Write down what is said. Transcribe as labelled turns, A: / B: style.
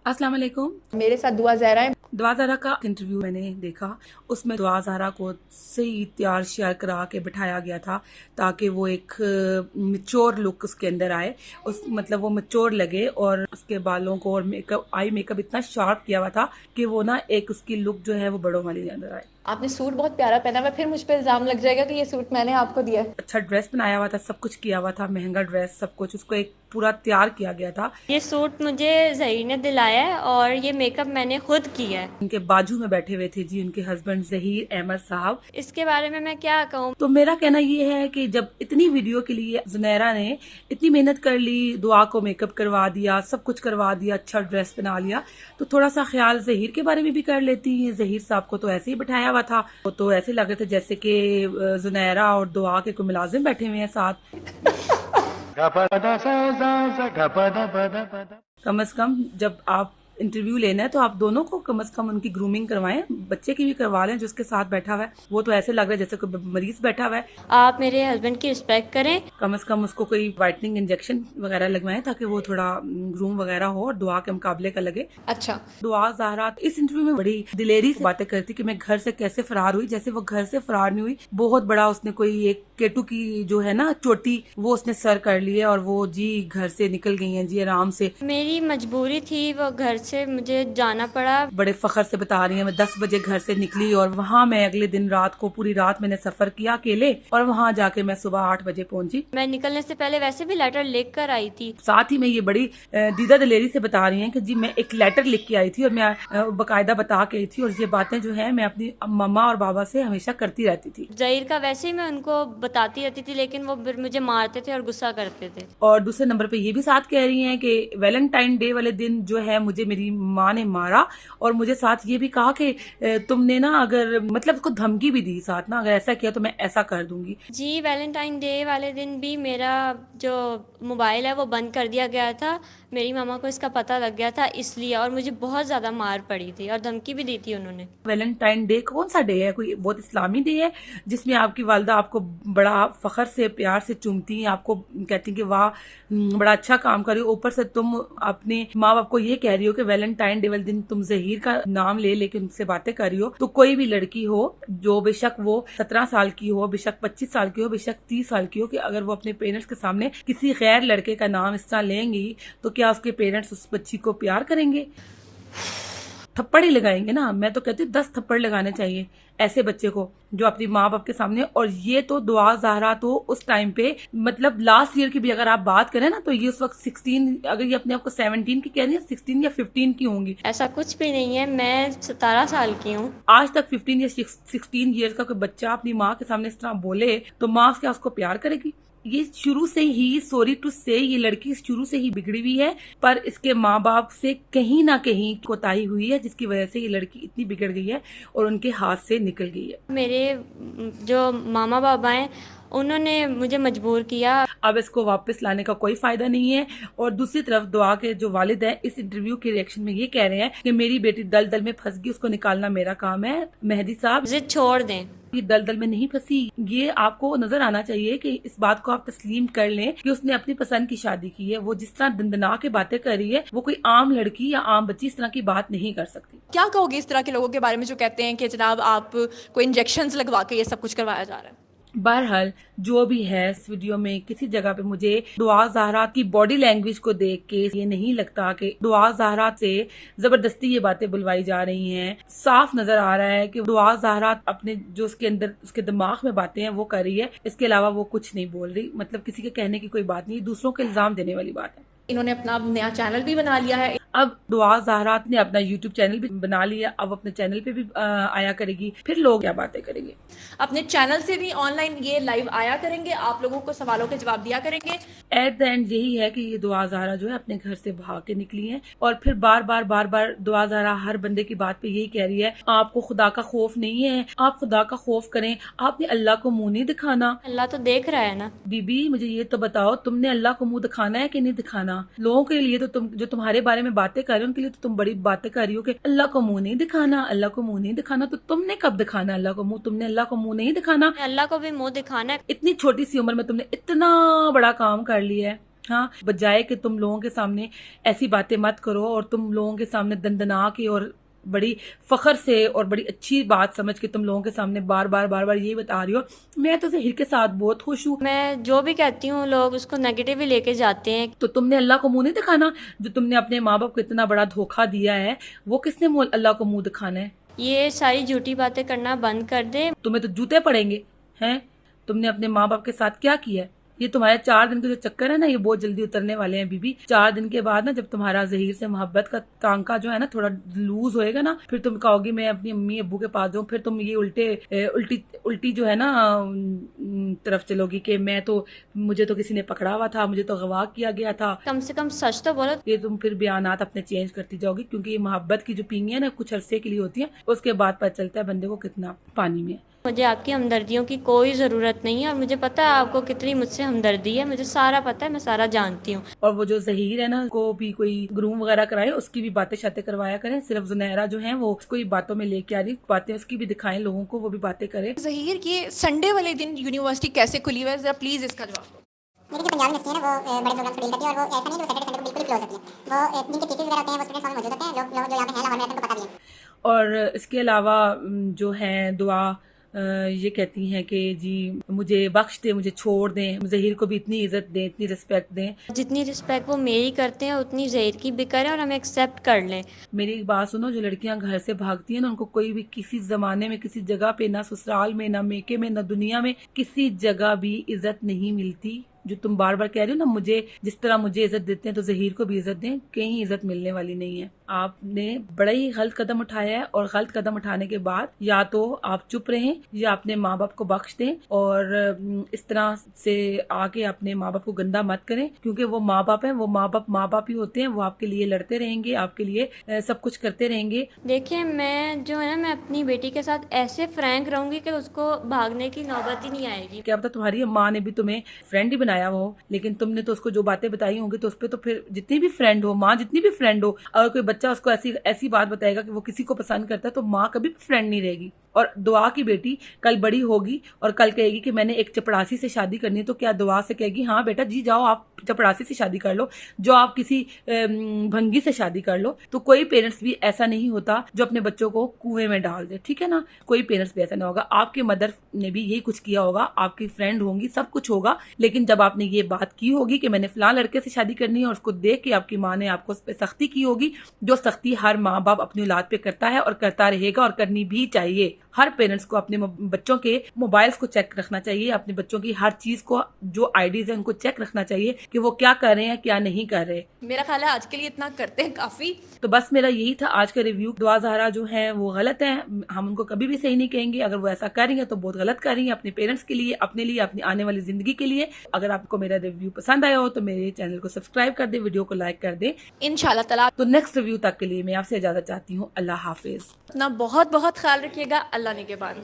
A: अस्सलाम वालेकुम।
B: मेरे साथ दुआ ज़हरा है।
A: दुआ ज़हरा का इंटरव्यू मैंने देखा, उसमें दुआ ज़हरा को सही तैयार श्यार करा के बिठाया गया था ताकि वो एक मैच्योर लुक उसके अंदर आए, उस मतलब वो मैच्योर लगे, और उसके बालों को और आई मेकअप इतना शार्प किया हुआ था कि वो ना एक उसकी लुक जो है वो बड़ों वाली अंदर आए।
B: आपने सूट बहुत प्यारा पहना हुआ, फिर मुझ पे इल्जाम लग जाएगा कि ये सूट मैंने आपको दिया है।
A: अच्छा ड्रेस बनाया हुआ था, सब कुछ किया हुआ था, महंगा ड्रेस, सब कुछ उसको एक पूरा तैयार किया गया था।
C: ये सूट मुझे ज़हीर ने दिलाया है और ये मेकअप मैंने खुद किया है।
A: उनके बाजू में बैठे हुए थे जी उनके हस्बैंड ज़हीर अहमद साहब।
C: इसके बारे में मैं क्या कहूँ।
A: तो मेरा कहना ये है कि जब इतनी वीडियो के लिए जुनैरा ने इतनी मेहनत कर ली, दुआ को मेकअप करवा दिया, सब कुछ करवा दिया, अच्छा ड्रेस बना लिया, तो थोड़ा सा ख्याल ज़हीर के बारे में भी कर लेती है। ज़हीर साहब को तो ऐसे ही बिठाया हुआ था, वो तो ऐसे लग रहे थे जैसे कि जुनैरा और दुआ के कोई मुलाजिम बैठे हुए हैं साथ। कम से कम जब आप इंटरव्यू लेना है तो आप दोनों को कम से कम उनकी ग्रूमिंग करवाएं, बच्चे की भी करवा लें जो उसके साथ बैठा हुआ है। वो तो ऐसे लग रहा है जैसे कोई मरीज बैठा हुआ है।
C: आप मेरे हस्बैंड की रिस्पेक्ट करें।
A: कम से कम उसको कोई वाइटनिंग इंजेक्शन वगैरह लगवाएं ताकि वो थोड़ा ग्रूम वगैरह हो और दुआ के मुकाबले का लगे।
B: अच्छा,
A: दुआ ज़हरा इस इंटरव्यू में बड़ी दिलेरी से बातें करती कि मैं घर से कैसे फरार हुई, जैसे वो घर से फरार नहीं हुई। बहुत बड़ा उसने कोई एक केटू की जो है ना चोटी, वो उसने सर कर ली है और वो जी घर से निकल गई हैं जी आराम से।
C: मेरी मजबूरी थी, वो घर से मुझे जाना पड़ा।
A: बड़े फखर से बता रही है, मैं 10 बजे घर से निकली और वहाँ मैं अगले दिन रात को पूरी रात मैंने सफर किया अकेले, और वहाँ जाके मैं सुबह 8 बजे पहुंची।
C: मैं निकलने से पहले वैसे भी लेटर लिख कर आई थी।
A: साथ ही मैं ये बड़ी दीदा दिलेरी से बता रही हैं कि जी मैं एक लेटर लिख के आई थी और मैं बाकायदा बता के आई थी, और ये बातें जो है मैं अपनी मम्मा और बाबा से हमेशा करती रहती थी।
C: ज़हीर का वैसे ही मैं उनको बताती रहती थी, लेकिन वो फिर मुझे मारते थे और गुस्सा करते थे।
A: और दूसरे नंबर पे ये भी साथ कह रही हैं कि वैलेंटाइन डे वाले दिन जो है मुझे मेरी माँ ने मारा, और मुझे साथ ये भी कहा कि तुमने ना अगर मतलब उसको धमकी भी दी साथ ना, अगर ऐसा किया तो मैं ऐसा कर दूंगी।
C: जी, वैलेंटाइन डे वाले दिन भी मेरा जो मोबाइल है वो बंद कर दिया गया था। मेरी मामा को इसका पता लग गया था इसलिए, और मुझे बहुत ज़्यादा मार पड़ी थी और धमकी भी दी थी उन्होंने।
A: वैलेंटाइन डे कौन सा डे है? कोई बहुत इस्लामी डे है जिसमें आपकी वालदा आपको बड़ा फखर से प्यार से चूमती हैं, आपको कहती हैं कि वाह बड़ा अच्छा काम कर रही हो, ऊपर से तुम अपने माँ बाप को ये कह रही हो कि वैलेंटाइन डे वाले दिन तुम ज़हीर का नाम ले लेके उनसे बातें कर रही हो। तो कोई भी लड़की हो, जो बेशक वो 17 साल की हो, बेशक 25 साल की हो, बेशक 30 साल की हो, कि अगर वो अपने पेरेंट्स के सामने किसी गैर लड़के का नाम इस तरह लेंगी तो क्या उसके पेरेंट्स उस बच्ची को प्यार करेंगे? थप्पड़ ही लगाएंगे ना। मैं तो कहती हूँ 10 थप्पड़ लगाने चाहिए ऐसे बच्चे को जो अपनी माँ बाप के सामने। और ये तो दुआ ज़हरा तो उस टाइम पे मतलब लास्ट ईयर की भी अगर आप बात करें ना तो ये उस वक्त 16, अगर ये अपने आप को 17 की कह रही है, 16 या 15 की होंगी।
C: ऐसा कुछ भी नहीं है, मैं 17 साल की हूँ।
A: आज तक 15 या 16 ईयर्स का कोई बच्चा अपनी माँ के सामने इस तरह बोले तो माँ क्या उसको प्यार करेगी? ये शुरू से ही, सॉरी टू से, ये लड़की शुरू से ही बिगड़ी हुई है, पर इसके माँ बाप से कहीं ना कहीं कोताही हुई है जिसकी वजह से ये लड़की इतनी बिगड़ गई है और उनके हाथ से निकल गई है।
C: मेरे जो मामा बाबा हैं उन्होंने मुझे मजबूर किया।
A: अब इसको वापस लाने का कोई फायदा नहीं है। और दूसरी तरफ दुआ के जो वालिद हैं इस इंटरव्यू के रिएक्शन में ये कह रहे हैं कि मेरी बेटी दलदल में फंस गई, उसको निकालना मेरा काम है। मेहदी साहब
C: जिद छोड़ दें।
A: ये दलदल में नहीं फंसी, ये आपको नजर आना चाहिए कि इस बात को आप तस्लीम कर लें कि उसने अपनी पसंद की शादी की है। वो जिस तरह दंदना के बातें कर रही है, वो कोई आम लड़की या आम बच्ची इस तरह की बात नहीं कर सकती।
B: क्या कहोगे इस तरह के लोगों के बारे में जो कहते हैं कि जनाब आप कोई इंजेक्शंस लगवा के ये सब कुछ करवाया जा रहा है?
A: बहरहाल जो भी है, इस वीडियो में किसी जगह पे मुझे दुआ ज़हरा की बॉडी लैंग्वेज को देख के ये नहीं लगता कि दुआ ज़हरा से जबरदस्ती ये बातें बुलवाई जा रही हैं। साफ नजर आ रहा है कि दुआ ज़हरा अपने जो उसके अंदर उसके दिमाग में बातें हैं वो कर रही है, इसके अलावा वो कुछ नहीं बोल रही। मतलब किसी के कहने की कोई बात नहीं, दूसरों को इल्जाम देने वाली बात है।
B: इन्होंने अपना नया चैनल भी बना लिया है।
A: अब दुआ ज़हरा ने अपना यूट्यूब चैनल भी बना लिया, अब अपने चैनल पे भी आया करेगी, फिर लोग क्या बातें करेंगे।
B: अपने चैनल से भी ऑनलाइन ये लाइव आया करेंगे, आप लोगों को सवालों के जवाब दिया करेंगे।
A: एट द एंड यही है कि ये दुआ ज़हरा जो है अपने घर से भाग के निकली है, और फिर बार बार दुआ ज़हरा हर बंदे की बात पे यही कह रही है, आपको खुदा का खौफ नहीं है, आप खुदा का खौफ करें, आपने अल्लाह को मुंह नहीं दिखाना।
C: अल्लाह तो देख रहा है ना।
A: बीबी मुझे ये तो बताओ, तुमने अल्लाह को मुंह दिखाना है कि नहीं दिखाना? लोगों के लिए तो तुम जो तुम्हारे बारे में बातें कर रहे हो उनके लिए तो तुम बड़ी बातें कर रही हो कि अल्लाह को मुंह नहीं दिखाना, अल्लाह को मुंह नहीं दिखाना। तो तुमने कब दिखाना अल्लाह को मुंह? तुमने अल्लाह को मुंह नहीं दिखाना।
C: अल्लाह को भी मुंह दिखाना है।
A: इतनी छोटी सी उम्र में तुमने इतना बड़ा काम कर लिया है, हाँ, बजाय कि तुम लोगों के सामने ऐसी बातें मत करो और तुम लोगों के सामने दंदना के और बड़ी फखर से और बड़ी अच्छी बात समझ के तुम लोगों के सामने बार बार यही बता रही हो। मैं तो ज़हीर के साथ बहुत खुश हूँ।
C: मैं जो भी कहती हूँ लोग उसको नेगेटिव ही लेके जाते हैं।
A: तो तुमने अल्लाह को मुंह नहीं दिखाना? जो तुमने अपने माँ बाप को इतना बड़ा धोखा दिया है, वो किसने अल्लाह को मुंह दिखाना है?
C: ये सारी झूठी बातें करना बंद कर दे।
A: तुम्हें तो जूते पड़ेंगे हैं। तुमने अपने माँ बाप के साथ क्या किया है? ये तुम्हारे 4 दिन के जो चक्कर है ना, ये बहुत जल्दी उतरने वाले हैं बीबी। 4 दिन के बाद ना, जब तुम्हारा ज़हीर से मोहब्बत का टांका जो है ना थोड़ा लूज होएगा ना, फिर तुम कहोगी मैं अपनी अम्मी अब्बू के पास जाऊँ। फिर तुम ये उल्टी जो है ना तरफ चलोगी कि मुझे तो किसी ने पकड़ा हुआ था, मुझे तो गवाह किया गया था।
C: कम से कम सच तो बोलो।
A: ये तुम फिर बयानात अपने चेंज करती जाओगी, क्योंकि ये मोहब्बत की जो पींगी है ना कुछ अरसे के लिए होती है, उसके बाद पता चलता है बंदे को कितना पानी में है।
C: मुझे आपकी हमदर्दियों की कोई ज़रूरत नहीं है और मुझे पता है आपको कितनी मुझसे हमदर्दी है। मुझे सारा पता है, मैं सारा जानती हूँ।
A: और वो जो ज़हीर है ना, को भी कोई ग्रूम वगैरह कराए, उसकी भी बातें शातें करवाया करें। सिर्फ जुनैरा जो है वो उसको ही बातों में लेके आ रही, बातें उसकी भी दिखाएं लोगों को, वो भी बातें करे।
B: ज़हीर, ये संडे वाले दिन यूनिवर्सिटी कैसे खुली हुई है, ज़रा प्लीज़ इसका जवाब दो।
D: मेरी जो पंजाब यूनिवर्सिटी है ना, वो बड़े प्रोग्राम शेड्यूल करती है और वो ऐसा नहीं है कि वो सैटरडे संडे को बिल्कुल ही क्लोज होती है। वो जिनके टीचर्स वगैरह होते हैं वो स्टूडेंट्स वहाँ मौजूद होते हैं। लोग जो यहाँ पे हैं लाहौर में रहते हैं उनको पता भी है।
A: और इसके अलावा जो है दुआ ये कहती हैं कि जी मुझे बख्श दे, मुझे छोड़ दें, ज़हीर को भी इतनी इज्जत दें, इतनी रिस्पेक्ट दें।
C: जितनी रिस्पेक्ट वो मेरी करते हैं उतनी ज़हीर की भी करें और हमें एक्सेप्ट कर लें।
A: मेरी एक बात सुनो, जो लड़कियां घर से भागती हैं ना, उनको कोई भी किसी जमाने में किसी जगह पे, ना ससुराल में, ना मेके में, ना दुनिया में किसी जगह भी इज्जत नहीं मिलती। जो तुम बार बार कह रहे हो ना, मुझे जिस तरह मुझे इज्जत देते हैं तो ज़हीर को भी इज्जत दें, कहीं इज्जत मिलने वाली नहीं है। आपने बड़ा ही गलत कदम उठाया है और गलत कदम उठाने के बाद या तो आप चुप रहें या अपने माँ बाप को बख्श दें और इस तरह से आके अपने माँ बाप को गंदा मत करें, क्योंकि वो माँ बाप हैं। वो माँ बाप ही होते हैं। वो आपके लिए लड़ते रहेंगे, आपके लिए सब कुछ करते रहेंगे।
C: देखिए, मैं जो है ना, मैं अपनी बेटी के साथ ऐसे फ्रैंक रहूंगी कि उसको भागने की नौबत ही नहीं आएगी।
A: क्या पता तुम्हारी माँ ने भी तुम्हें फ्रेंड ही बनाया हो, लेकिन तुमने तो उसको जो बातें बताई होंगी तो उस पर तो फिर जितनी भी फ्रेंड हो, माँ जितनी भी फ्रेंड हो, अगर कोई बच्चा उसको ऐसी बात बताएगा कि वो किसी को पसंद करता है तो माँ कभी भी फ्रेंड नहीं रहेगी। और दुआ की बेटी कल बड़ी होगी और कल कहेगी कि मैंने एक चपड़ासी से शादी करनी है, तो क्या दुआ से कहेगी हाँ बेटा जी जाओ आप चपड़ासी से शादी कर लो, जो आप किसी भंगी से शादी कर लो। तो कोई पेरेंट्स भी ऐसा नहीं होता जो अपने बच्चों को कुएं में डाल दे, ठीक है ना। कोई पेरेंट्स भी ऐसा नहीं होगा। आपके मदर ने भी यही कुछ किया होगा, आपकी फ्रेंड होंगी, सब कुछ होगा, लेकिन जब आपने ये बात की होगी कि मैंने फलां लड़के से शादी करनी है और उसको देख के आपकी माँ ने आपको उस पर सख्ती की होगी, जो सख्ती हर माँ बाप अपनी औलाद पे करता है और करता रहेगा और करनी भी चाहिए। हर पेरेंट्स को अपने बच्चों के मोबाइल्स को चेक रखना चाहिए, अपने बच्चों की हर चीज को, जो आईडीज है उनको चेक रखना चाहिए कि वो क्या कर रहे हैं क्या नहीं कर रहे।
B: मेरा ख्याल है आज के लिए इतना करते हैं काफ़ी।
A: तो बस मेरा यही था आज का रिव्यू। दुआ ज़हरा जो है वो गलत है, हम उनको कभी भी सही नहीं कहेंगे। अगर वो ऐसा कर रही है तो बहुत गलत कर रही है, अपने पेरेंट्स के लिए, अपने लिए, अपनी आने वाली जिंदगी के लिए। अगर आपको मेरा रिव्यू पसंद आया हो तो मेरे चैनल को सब्सक्राइब कर दे, वीडियो को लाइक कर दे
B: इंशाल्लाह ताला।
A: तो नेक्स्ट रिव्यू तक के लिए मैं आपसे इजाजत चाहती हूँ। अल्लाह हाफिज।
B: अपना बहुत बहुत ख्याल रखिएगा। अल्लाह ने के बाद।